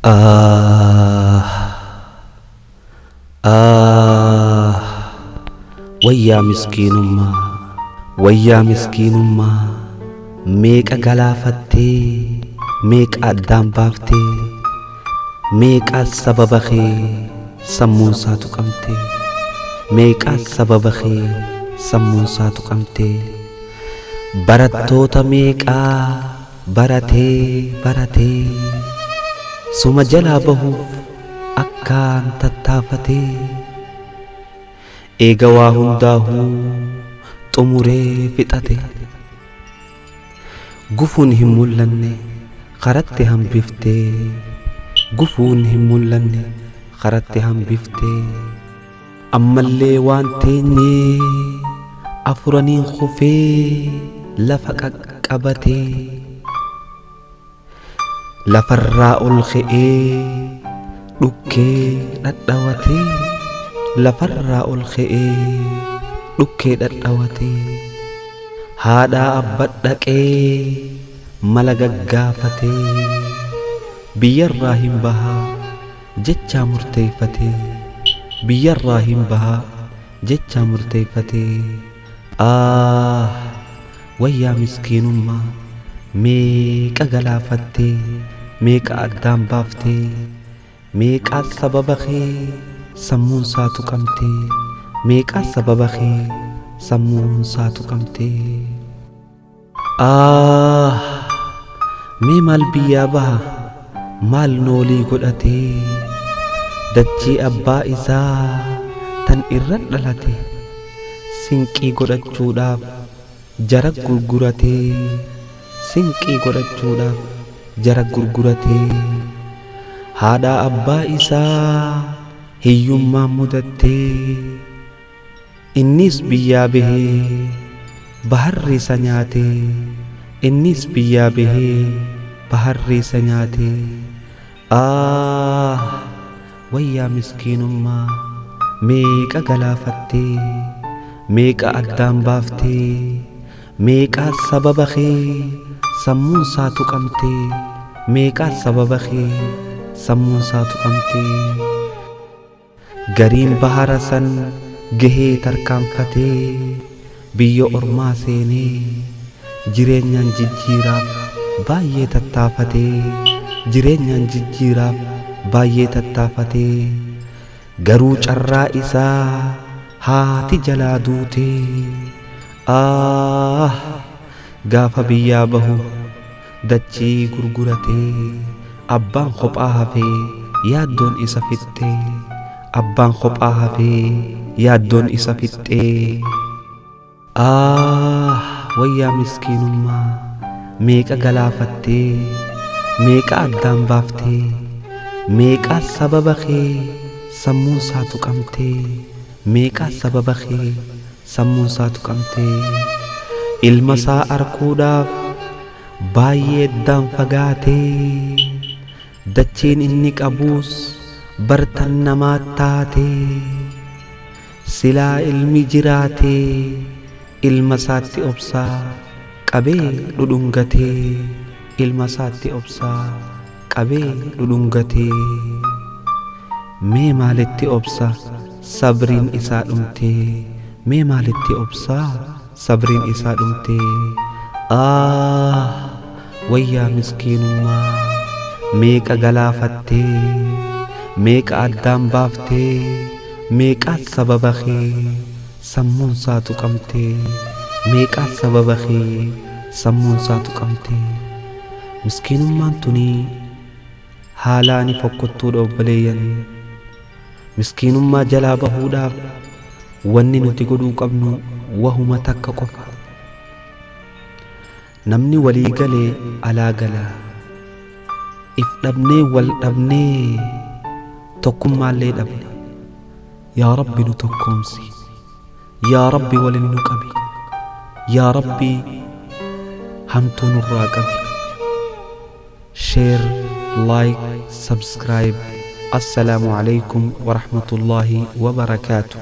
Ah, ah, wayyaa miskiinummaa, wayyaa miskiinummaa, meeqa galaafattee, meeqa addaan baaftee, meeqa sababa kee sammuun isaa tuqamtee, meeqa sababa kee sammuun isaa tuqamtee, barattoota meeqaa baratee suma jalaa bahuuf akkaan tattaafatee, eega waa hundaahuu xumuree fixate, gufuun hin mul'anne karatti hambiftee, gufuun hin mul'anne karatti hambiftee, ammallee waan teenyee afuraniin kufee lafa qaqqabatee, lafarraa ol ka'ee dhukkee dhadhawatee, lafarraa ol ka'ee dhukkee dhadhawatee, haadhaa abba dhaqee mala gaggaafatee, biyyarraa hin bahaa jechaa murteeffatee, biyyarraa hin bahaa jechaa murteeffatee. Wayyaa miskiinummaa, meeqa galaafattee, meeqa addaan baaftee, meeqa sababa kee sammuun isaa tuqamtee, meeqa sababa kee sammuun isaa tuqamtee. Mee maal biyyaa baha, maal noolii godhatee, dachii abbaa isaa tan irra dhalate, sinqii godhachuudhaaf jara gurguratee, sinqii godhachuudhaaf jara gurguratee, haadhaa abbaa isaa hiyyummaan mudattee, innis biyyaa bahee baharri isa nyaatee, innis biyyaa bahee baharri isa nyaatee. Wayyaa miskiinummaa, meeqa galaafattee, meeqa addaan baaftee, meeqa sababa kee sammuun isaa tuqamtee, meeqa sababa kee sammuun isaa tuqamtee. Gariin bahara san gahee tarkaanfatee, biyya ormaa seenee jireenyaan jijjiiraaf baay'ee tattaafatee, jireenyaan jijjiiraaf baay'ee tattaafatee, garuu carraa isaa haati jalaa duutee. Gaafa biyyaa bahu dachii gurguratee, abbaan kophaa hafee yaaddoon isa fixxee, abbaan kophaa hafee yaaddoon isa fixxee. Wayyaa miskiinummaa, meeqa galaafattee, meeqa addaan baaftee, meeqa sababa kee sammuun isaa tuqamtee, meeqa sababa kee sammuun isaa tuqamtee. Ilma isaa arguudhaaf baay'ee addaan fagaatee, dachiin inni qabuus bartan namaa taatee, silaa ilmi jiraatee ilma isaatti obsaa qabee dhudhungatee, ilma isaatti obsaa qabee dhudhungatee. Mee maalitti obsa sabriin isaa dhumtee, mee maalitti obsaa sabriin isaa dhumtee. Wayyaa miskiinummaa, meeqa galaafattee, meeqa addaan baaftee, meeqa sababa kee sammuun isaa tuqamtee, meeqa sababa kee sammuun isaa tuqamtee. Miskiinummaan tunii haalaani fokkottuudha obboleeyyan. Miskiinummaa jalaa bahuudhaaf wanni nuti godhuu qabnu wahuma takka qofa. Namni walii galee alaa galaa, if dhabnee wal dhabnee tokkummaallee dhabne. Yaa Rabbi nu tokkoomsi, yaa Rabbi waliin nu qabi, yaa Rabbi hamtuu nurraa qabi. Share, like, subscribe. Assalamu alaikum wa rahmatullahi wa barakatuh.